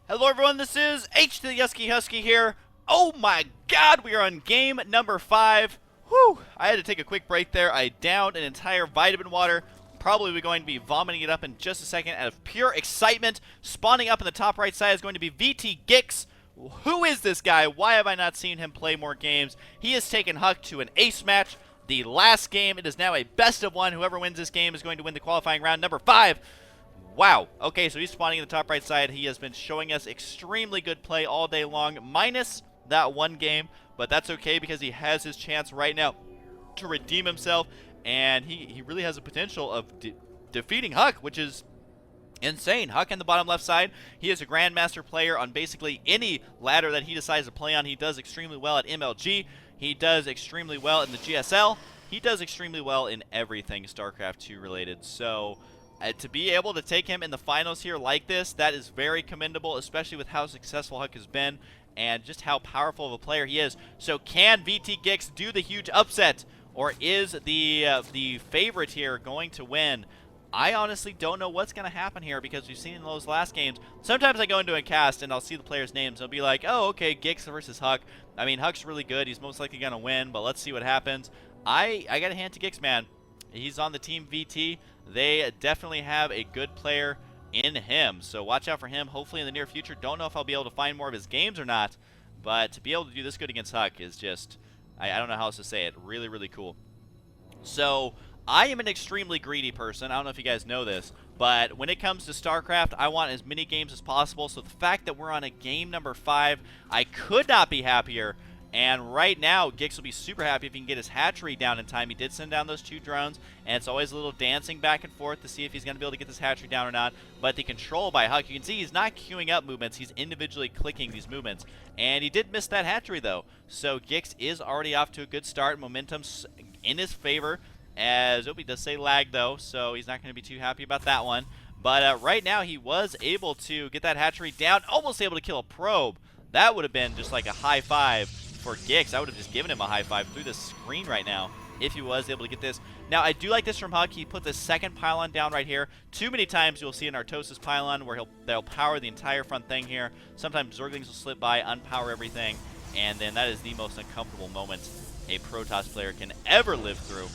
Hello everyone, this is H to the Husky here. Oh my god, we are on game number 5. Whew, I had to take a quick break there. I downed an entire vitamin water. Probably going to be vomiting it up in just a second out of pure excitement. Spawning up in the top right side is going to be VT giX. Who is this guy? Why have I not seen him play more games? He has taken Huck to an ace match. The last game, it is now a best of 1. Whoever wins this game is going to win the qualifying round number 5. Wow. Okay, so he's spawning in the top right side. He has been showing us extremely good play all day long, minus that one game. But that's okay because he has his chance right now to redeem himself. And he really has the potential of defeating Huck, which is insane. Huck in the bottom left side. He is a Grandmaster player on basically any ladder that he decides to play on. He does extremely well at MLG. He does extremely well in the GSL. He does extremely well in everything StarCraft 2 related. So to be able to take him in the finals here like this, that is very commendable, especially with how successful Huck has been and just how powerful of a player he is. So can VT giX do the huge upset, or is the favorite here going to win? I honestly don't know what's going to happen here because we've seen in those last games. Sometimes I go into a cast and I'll see the players' names. I'll be like, oh, okay, giX versus Huck. I mean, Huck's really good. He's most likely going to win, but let's see what happens. I got to hand to giX, man. He's on the team VT. They definitely have a good player in him, so watch out for him. Hopefully in the near future. Don't know if I'll be able to find more of his games or not, but to be able to do this good against Huck is just, I don't know how else to say it, really, really cool. So I am an extremely greedy person. I don't know if you guys know this, but when it comes to StarCraft, I want as many games as possible. So the fact that we're on a game number 5, I could not be happier. And right now, giX will be super happy if he can get his hatchery down in time. He did send down those 2 drones, and it's always a little dancing back and forth to see if he's going to be able to get this hatchery down or not. But the control by Huck, you can see he's not queuing up movements. He's individually clicking these movements. And he did miss that hatchery, though. So giX is already off to a good start. Momentum's in his favor. As, he does say lag, though, so he's not going to be too happy about that one. But right now, he was able to get that hatchery down, almost able to kill a probe. That would have been just like a high five for giX. I would have just given him a high five through the screen right now if he was able to get this. Now, I do like this from Huck. He put the second pylon down right here. Too many times you'll see an Artosis pylon where they'll power the entire front thing here. Sometimes Zerglings will slip by, unpower everything, and then that is the most uncomfortable moment a Protoss player can ever live through.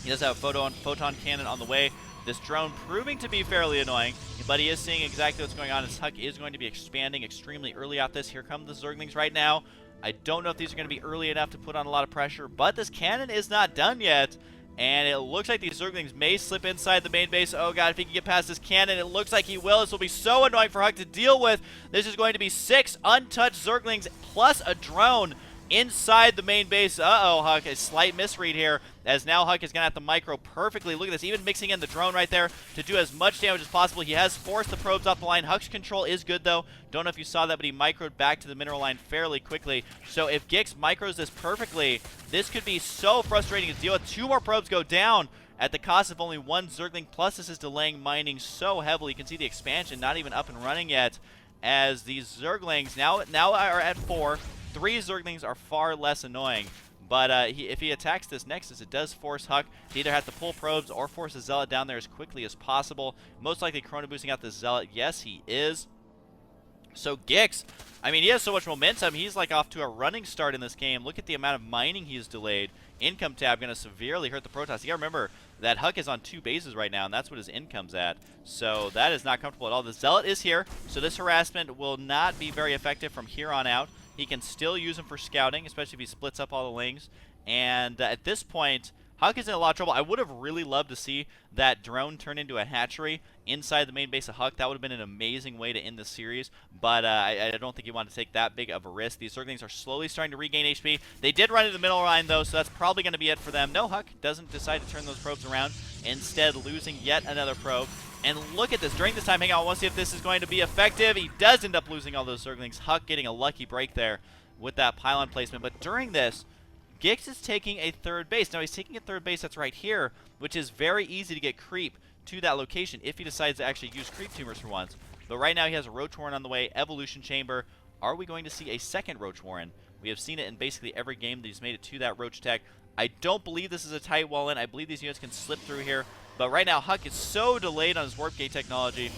He does have a photon cannon on the way. This drone proving to be fairly annoying, but he is seeing exactly what's going on as Huck is going to be expanding extremely early out this. Here come the Zerglings right now. I don't know if these are going to be early enough to put on a lot of pressure, but this cannon is not done yet. And it looks like these Zerglings may slip inside the main base. Oh god, if he can get past this cannon, it looks like he will. This will be so annoying for Huck to deal with. This is going to be 6 untouched Zerglings plus a drone inside the main base. Uh-oh, Huck, a slight misread here, as now Huck is going to have to micro perfectly. Look at this, even mixing in the drone right there to do as much damage as possible. He has forced the probes off the line. Huck's control is good, though. Don't know if you saw that, but he microed back to the mineral line fairly quickly. So if giX micros this perfectly, this could be so frustrating to deal with. 2 more probes go down at the cost of only 1 Zergling, plus this is delaying mining so heavily. You can see the expansion not even up and running yet, as these Zerglings now are at 4. 3 Zerglings are far less annoying, but if he attacks this Nexus, it does force Huck to either have to pull probes or force the Zealot down there as quickly as possible. Most likely Chrono boosting out the Zealot. Yes, he is. So giX, I mean, he has so much momentum. He's like off to a running start in this game. Look at the amount of mining he's delayed. Income tab going to severely hurt the Protoss. You got to remember that Huck is on 2 bases right now, and that's what his income's at. So that is not comfortable at all. The Zealot is here, so this harassment will not be very effective from here on out. He can still use him for scouting, especially if he splits up all the lings. And at this point, Huck is in a lot of trouble. I would have really loved to see that drone turn into a hatchery inside the main base of Huck. That would have been an amazing way to end the series, but I don't think he wanted to take that big of a risk. These Zerglings are slowly starting to regain HP. They did run into the middle line, though, so that's probably going to be it for them. No, Huck doesn't decide to turn those probes around, instead losing yet another probe. And look at this. During this time, hang on, I want to see if this is going to be effective. He does end up losing all those Zerglings. Huck getting a lucky break there with that pylon placement. But during this, giX is taking a 3rd base. Now, he's taking a 3rd base that's right here, which is very easy to get creep to that location if he decides to actually use creep tumors for once. But right now, he has a Roach Warren on the way, Evolution Chamber. Are we going to see a 2nd Roach Warren? We have seen it in basically every game that he's made it to that Roach Tech. I don't believe this is a tight wall in. I believe these units can slip through here. But right now, Huck is so delayed on his Warp Gate technology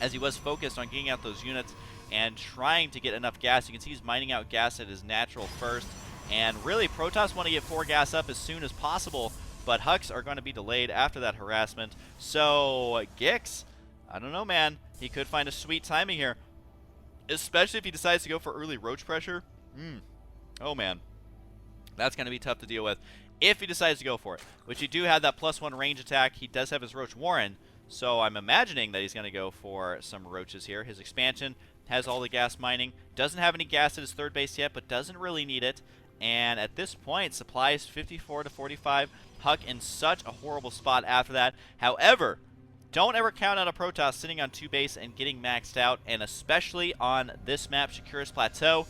as he was focused on getting out those units and trying to get enough gas. You can see he's mining out gas at his natural first. And really, Protoss want to get 4 gas up as soon as possible, but Huks are going to be delayed after that harassment. So, giX, I don't know, man. He could find a sweet timing here, especially if he decides to go for early roach pressure. Oh, man. That's going to be tough to deal with if he decides to go for it, which he do have that +1 range attack. He does have his Roach Warren, so I'm imagining that he's going to go for some roaches here. His expansion has all the gas mining. Doesn't have any gas at his third base yet, but doesn't really need it. And at this point, supplies 54 to 45. Huk in such a horrible spot after that. However, don't ever count out a Protoss sitting on 2 base and getting maxed out, and especially on this map, Shakuris Plateau.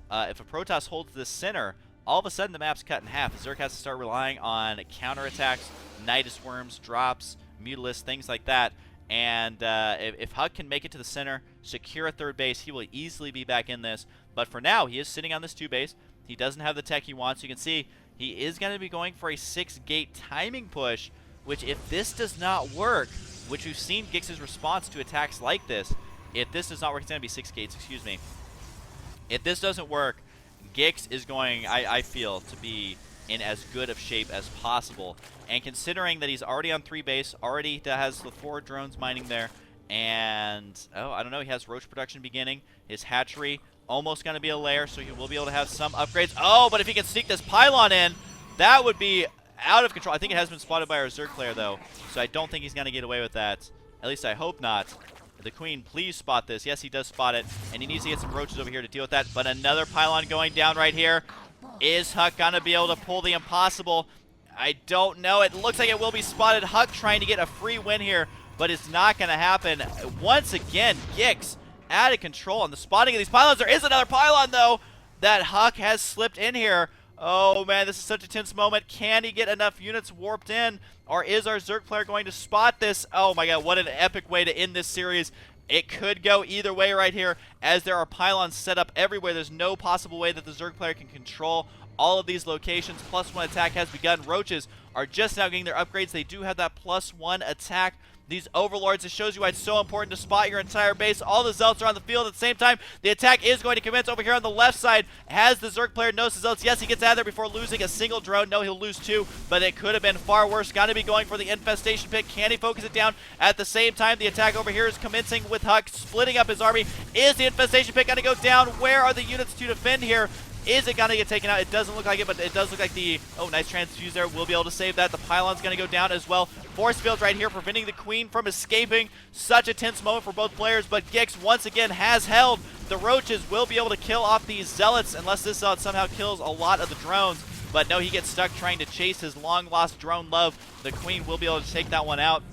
If a Protoss holds this center, all of a sudden the map's cut in half. Zerg has to start relying on counterattacks, Nidus Worms, drops, Mutalisks, things like that. And if Huk can make it to the center, secure a third base, he will easily be back in this. But for now, he is sitting on this 2 base. He doesn't have the tech he wants. You can see he is going to be going for a 6-gate timing push, which if this does not work, which we've seen giX's response to attacks like this, if this does not work, it's going to be 6 gates, excuse me. If this doesn't work, giX is going, I feel, to be in as good of shape as possible. And considering that he's already on 3 base, already has the 4 drones mining there, and, oh, I don't know, he has roach production beginning, his hatchery almost going to be a lair, so he will be able to have some upgrades. Oh, but if he can sneak this pylon in, that would be out of control. I think it has been spotted by our Zerg player, though, so I don't think he's going to get away with that. At least I hope not. The Queen, please spot this. Yes, he does spot it, and he needs to get some roaches over here to deal with that. But another pylon going down right here. Is Huk going to be able to pull the impossible? I don't know. It looks like it will be spotted. Huk trying to get a free win here, but it's not going to happen. Once again, giX out of control on the spotting of these pylons. There is another pylon, though, that Huk has slipped in here. Oh, man, this is such a tense moment. Can he get enough units warped in, or is our Zerg player going to spot this? Oh, my God, what an epic way to end this series. It could go either way right here, as there are pylons set up everywhere. There's no possible way that the Zerg player can control all of these locations. +1 attack has begun. Roaches are just now getting their upgrades. They do have that +1 attack. These overlords, it shows you why it's so important to spot your entire base. All the zealots are on the field at the same time. The attack is going to commence over here on the left side. Has the Zerg player noticed the zealots? Yes, he gets out of there before losing a single drone. No, he'll lose 2, but it could have been far worse. Got to be going for the infestation pick. Can he focus it down? At the same time, the attack over here is commencing with Huk splitting up his army. Is the infestation pick going to go down? Where are the units to defend here? Is it going to get taken out? It doesn't look like it, but it does look like the... Oh, nice transfuse there. We'll be able to save that. The pylon's going to go down as well. Force fields right here, preventing the Queen from escaping. Such a tense moment for both players, but giX once again has held. The roaches will be able to kill off these zealots, unless this zealot somehow kills a lot of the drones. But no, he gets stuck trying to chase his long-lost drone love. The Queen will be able to take that one out,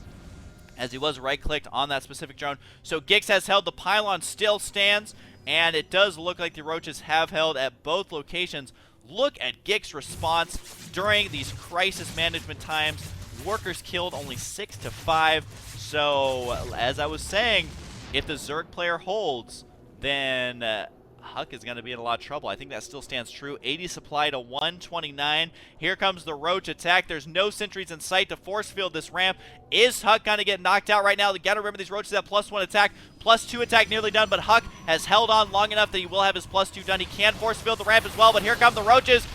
as he was right-clicked on that specific drone. So giX has held. The pylon still stands, and it does look like the roaches have held at both locations. Look at giX's response during these crisis management times. Workers killed only 6 to 5. So, as I was saying, if the Zerg player holds, then Huk is going to be in a lot of trouble. I think that still stands true. 80 supply to 129. Here comes the roach attack. There's no sentries in sight to force field this ramp. Is Huk going to get knocked out right now? You got to remember these roaches have +1 attack, +2 attack nearly done, but Huk has held on long enough that he will have his +2 done. He can force field the ramp as well, but here come the roaches.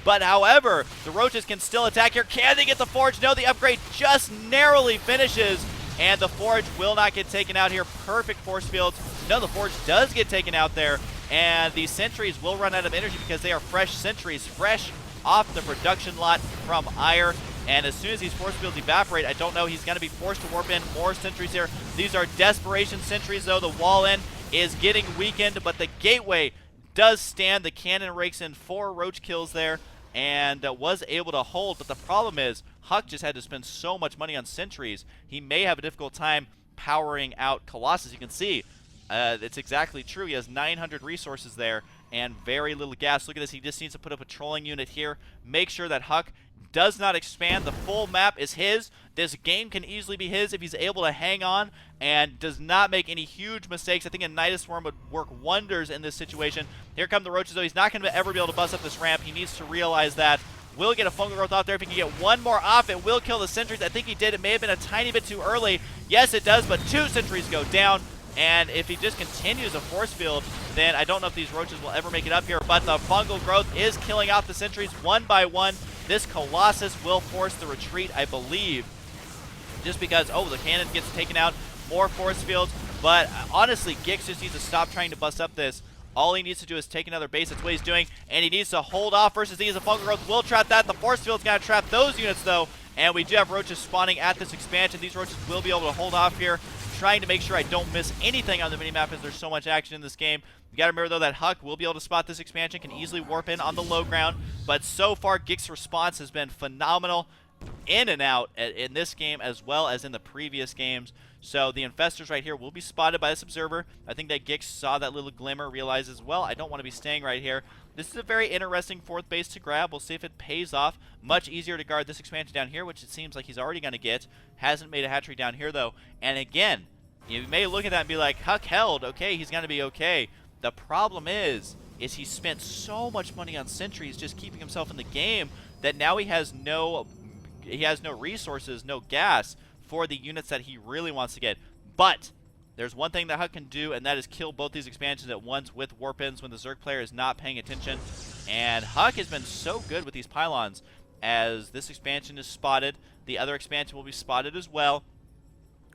But however, the roaches can still attack here. Can they get the forge? No, the upgrade just narrowly finishes, and the forge will not get taken out here. Perfect force fields. No, the forge does get taken out there, and the sentries will run out of energy because they are fresh sentries, fresh off the production lot from Ire. And as soon as these force fields evaporate, I don't know, he's going to be forced to warp in more sentries here. These are desperation sentries, though. The wall in is getting weakened, but the gateway does stand. The cannon rakes in 4 roach kills there and was able to hold. But the problem is, Huk just had to spend so much money on sentries. He may have a difficult time powering out Colossus. You can see, it's exactly true. He has 900 resources there and very little gas. Look at this. He just needs to put a patrolling unit here. Make sure that Huk does not expand. The full map is his. This game can easily be his if he's able to hang on and does not make any huge mistakes. I think a Nidus Worm would work wonders in this situation. Here come the roaches, though. He's not going to ever be able to bust up this ramp. He needs to realize that. Will get a fungal growth out there. If he can get one more off, it will kill the sentries. I think he did. It may have been a tiny bit too early. Yes, it does, but 2 sentries go down. And if he just continues a force field, then I don't know if these roaches will ever make it up here. But the fungal growth is killing off the sentries one by one. This Colossus will force the retreat, I believe. Just because, oh, the cannon gets taken out, more force fields. But honestly, giX just needs to stop trying to bust up this. All he needs to do is take another base. That's what he's doing. And he needs to hold off versus these. The fungal growth will trap that. The force field's going to trap those units, though. And we do have roaches spawning at this expansion. These roaches will be able to hold off here, trying to make sure I don't miss anything on the minimap as there's so much action in this game. You got to remember, though, that Huck will be able to spot this expansion, can easily warp in on the low ground. But so far, giX's response has been phenomenal in and out in this game as well as in the previous games. So the infestors right here will be spotted by this observer. I think that giX saw that little glimmer, realizes, well, I don't want to be staying right here. This is a very interesting fourth base to grab. We'll see if it pays off. Much easier to guard this expansion down here, which it seems like he's already going to get. Hasn't made a hatchery down here, though. And again, you may look at that and be like, Huck held. Okay, he's going to be okay. The problem is he spent so much money on sentries just keeping himself in the game that now he has no resources, no gas for the units that he really wants to get. But there's one thing that Huck can do, and that is kill both these expansions at once with warp-ins when the Zerg player is not paying attention. And Huck has been so good with these pylons. As this expansion is spotted, the other expansion will be spotted as well.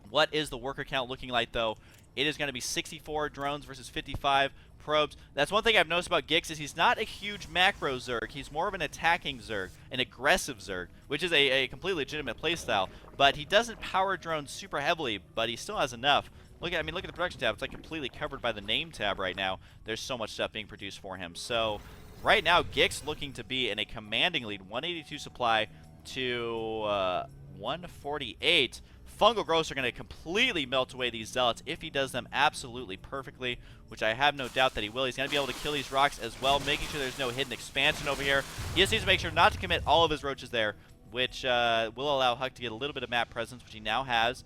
What is the worker count looking like, though? It is going to be 64 drones versus 55 probes. That's one thing I've noticed about giX is he's not a huge macro Zerg. He's more of an attacking Zerg, an aggressive Zerg, which is a completely legitimate playstyle. But he doesn't power drones super heavily, but he still has enough. Look at the production tab. It's like completely covered by the name tab right now. There's so much stuff being produced for him. So right now, giX looking to be in a commanding lead. 182 supply to 148. Fungal growths are going to completely melt away these zealots if he does them absolutely perfectly, which I have no doubt that he will. He's going to be able to kill these rocks as well, making sure there's no hidden expansion over here. He just needs to make sure not to commit all of his roaches there, which will allow Huck to get a little bit of map presence, which he now has.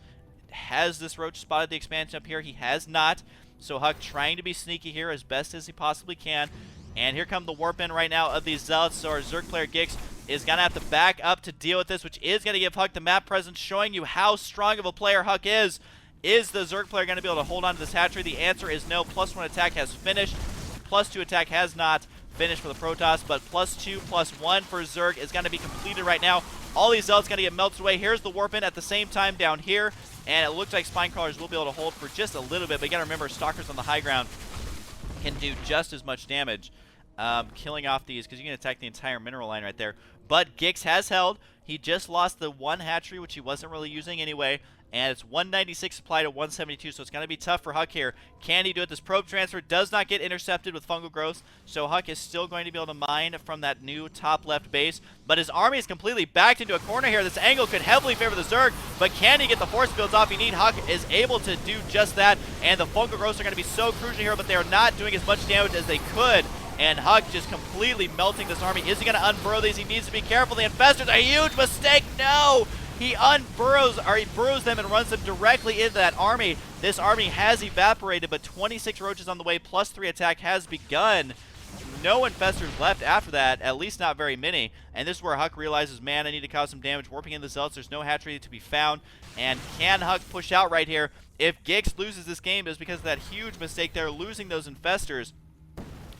Has this roach spotted the expansion up here? He has not. So Huck trying to be sneaky here as best as he possibly can. And here come the warp in right now of these zealots. So our Zerg player giX is going to have to back up to deal with this, which is going to give Huck the map presence, showing you how strong of a player Huck is. Is the Zerg player going to be able to hold on to this hatchery? The answer is no. +1 attack has finished. +2 attack has not finished for the Protoss, but +2, +1 for Zerg is going to be completed right now. All these zealots going to get melted away. Here's the warp in at the same time down here, and it looks like spine crawlers will be able to hold for just a little bit, but you got to remember, stalkers on the high ground can do just as much damage. Killing off these, because you can attack the entire mineral line right there. But giX has held. He just lost the one hatchery, which he wasn't really using anyway. And it's 196 supply to 172, so it's going to be tough for Huck here. Can he do it? This probe transfer does not get intercepted with fungal growth, so Huck is still going to be able to mine from that new top left base. But his army is completely backed into a corner here. This angle could heavily favor the Zerg, but can he get the force fields off? You need Huck is able to do just that, and the fungal growths are going to be so crucial here, but they are not doing as much damage as they could. And Huck just completely melting this army. Is he going to unburrow these? He needs to be careful. The infestors, a huge mistake. No! He unburrows, or he burrows them and runs them directly into that army. This army has evaporated, but 26 roaches on the way, +3 attack has begun. No infestors left after that, at least not very many. And this is where Huck realizes, man, I need to cause some damage. Warping in the zealots, there's no hatchery to be found. And can Huck push out right here? If giX loses this game, it's because of that huge mistake there, losing those infestors.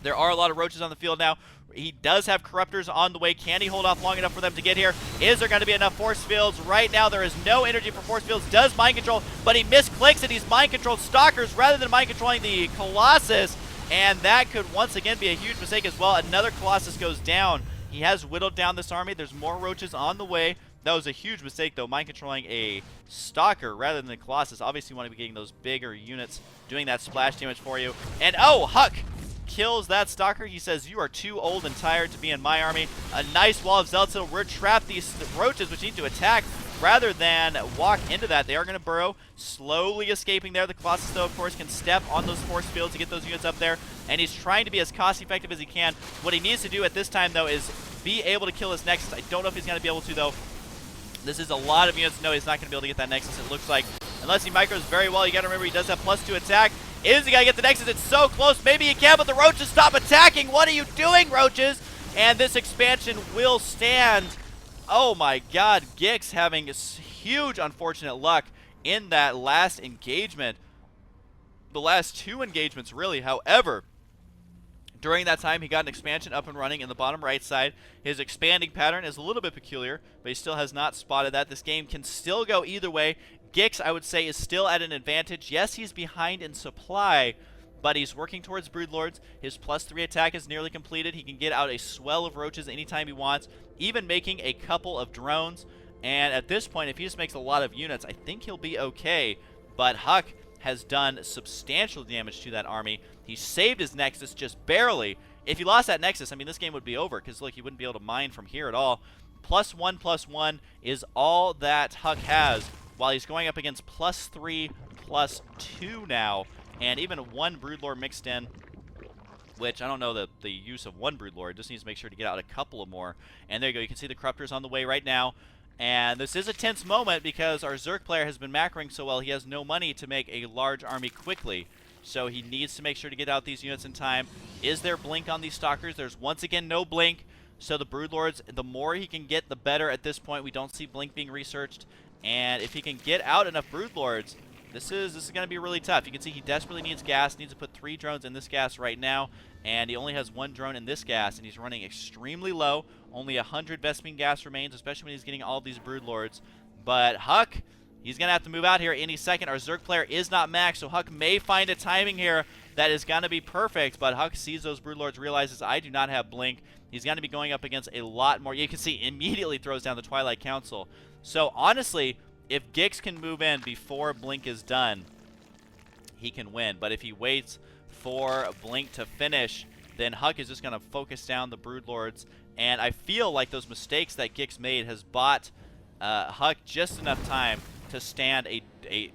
There are a lot of roaches on the field now. He does have corruptors on the way. Can he hold off long enough for them to get here? Is there going to be enough force fields? Right now, there is no energy for force fields. Does mind control, but he misclicks and he's mind controlled stalkers rather than mind controlling the Colossus. And that could once again be a huge mistake as well. Another Colossus goes down. He has whittled down this army. There's more roaches on the way. That was a huge mistake, though, mind controlling a stalker rather than the Colossus. Obviously, you want to be getting those bigger units doing that splash damage for you. And oh, Huck kills that stalker. He says, you are too old and tired to be in my army. A nice wall of zealots will trap these roaches, which need to attack rather than walk into that. They are going to burrow, slowly escaping there. The Colossus, though, of course, can step on those force fields to get those units up there, and he's trying to be as cost effective as he can. What he needs to do at this time, though, is be able to kill his Nexus. I don't know if he's going to be able to, though. This is a lot of units. No, he's not going to be able to get that Nexus, it looks like. Unless he micros very well. You got to remember, he does have +2 attack. Is he going to get the Nexus? It's so close. Maybe he can, but the roaches stop attacking. What are you doing, roaches? And this expansion will stand. Oh my god, giX having huge unfortunate luck in that last engagement. the last 2 engagements, really. However, during that time, he got an expansion up and running in the bottom right side. His expanding pattern is a little bit peculiar, but he still has not spotted that. This game can still go either way. giX, I would say, is still at an advantage. Yes, he's behind in supply, but he's working towards Broodlords. His +3 attack is nearly completed. He can get out a swell of roaches anytime he wants, even making a couple of drones. And at this point, if he just makes a lot of units, I think he'll be okay. But Huck has done substantial damage to that army. He saved his Nexus just barely. If he lost that Nexus, I mean, this game would be over, because, look, he wouldn't be able to mine from here at all. +1/+1 is all that Huck has, while he's going up against +3/+2 now, and even 1 Broodlord mixed in, which I don't know the use of 1 Broodlord. Just needs to make sure to get out a couple of more. And there you go. You can see the Corruptor's on the way right now. And this is a tense moment because our Zerg player has been macroing so well, he has no money to make a large army quickly. So he needs to make sure to get out these units in time. Is there blink on these Stalkers? There's once again no blink. So the Broodlords, the more he can get, the better at this point. We don't see blink being researched. And if he can get out enough Broodlords, this is going to be really tough. You can see he desperately needs gas, needs to put 3 drones in this gas right now, and he only has 1 drone in this gas, and he's running extremely low. Only 100 Vespene gas remains, especially when he's getting all these Broodlords. But Huck, he's going to have to move out here any second. Our Zerg player is not maxed, so Huck may find a timing here that is going to be perfect, but Huck sees those Broodlords, realizes I do not have blink. He's going to be going up against a lot more. You can see immediately throws down the Twilight Council. So honestly, if giX can move in before blink is done, he can win. But if he waits for blink to finish, then Huck is just going to focus down the Broodlords. And I feel like those mistakes that giX made has bought Huck just enough time to stand a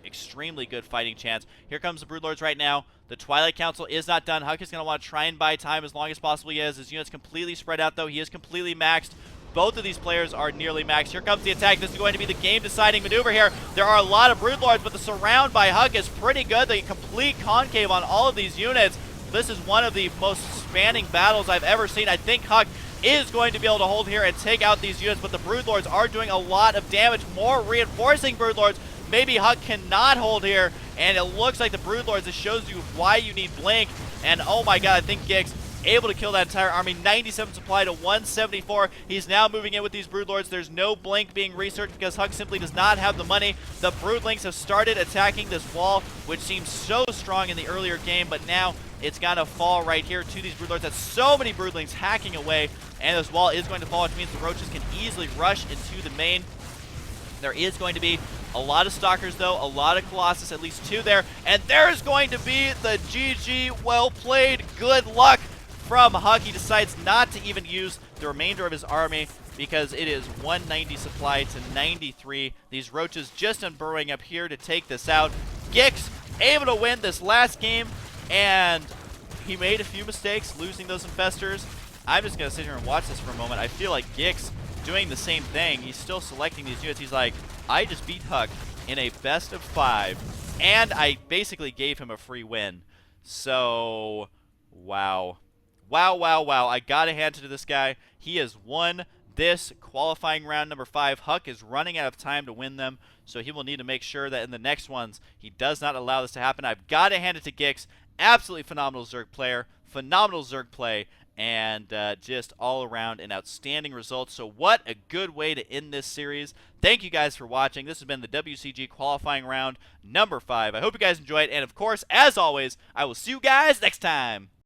extremely good fighting chance. Here comes the Broodlords right now. The Twilight Council is not done. Huck is going to want to try and buy time as long as possible. He has his units completely spread out, though. He is completely maxed. Both of these players are nearly maxed. Here comes the attack. This is going to be the game-deciding maneuver here. There are a lot of Broodlords, but the surround by Huck is pretty good. The complete concave on all of these units. This is one of the most spanning battles I've ever seen. I think Huck is going to be able to hold here and take out these units, but the Broodlords are doing a lot of damage. More reinforcing Broodlords. Maybe Huck cannot hold here, and it looks like the Broodlords, it shows you why you need blink. And oh my god, I think giX able to kill that entire army. 97 supply to 174. He's now moving in with these Broodlords. There's no blink being researched because Huck simply does not have the money. The Broodlings have started attacking this wall, which seems so strong in the earlier game, but now it's gonna fall right here to these Broodlords. That's so many Broodlings hacking away, and this wall is going to fall, which means the Roaches can easily rush into the main. There is going to be a lot of Stalkers, though, a lot of Colossus, at least 2 there, and there's going to be the GG. Well played, good luck from Huck. He decides not to even use the remainder of his army because it is 190 supply to 93. These Roaches just unburrowing up here to take this out. giX able to win this last game, and he made a few mistakes losing those Infestors. I'm just going to sit here and watch this for a moment. I feel like giX doing the same thing. He's still selecting these units. He's like, I just beat Huck in a best of 5, and I basically gave him a free win. So, wow. Wow, wow, wow. I gotta hand it to this guy. He has won this qualifying round number 5. Huck is running out of time to win them, so he will need to make sure that in the next ones, he does not allow this to happen. I've got to hand it to giX. Absolutely phenomenal Zerg player. Phenomenal Zerg play. And just all around an outstanding result. So what a good way to end this series. Thank you guys for watching. This has been the WCG qualifying round number 5. I hope you guys enjoyed. And of course, as always, I will see you guys next time.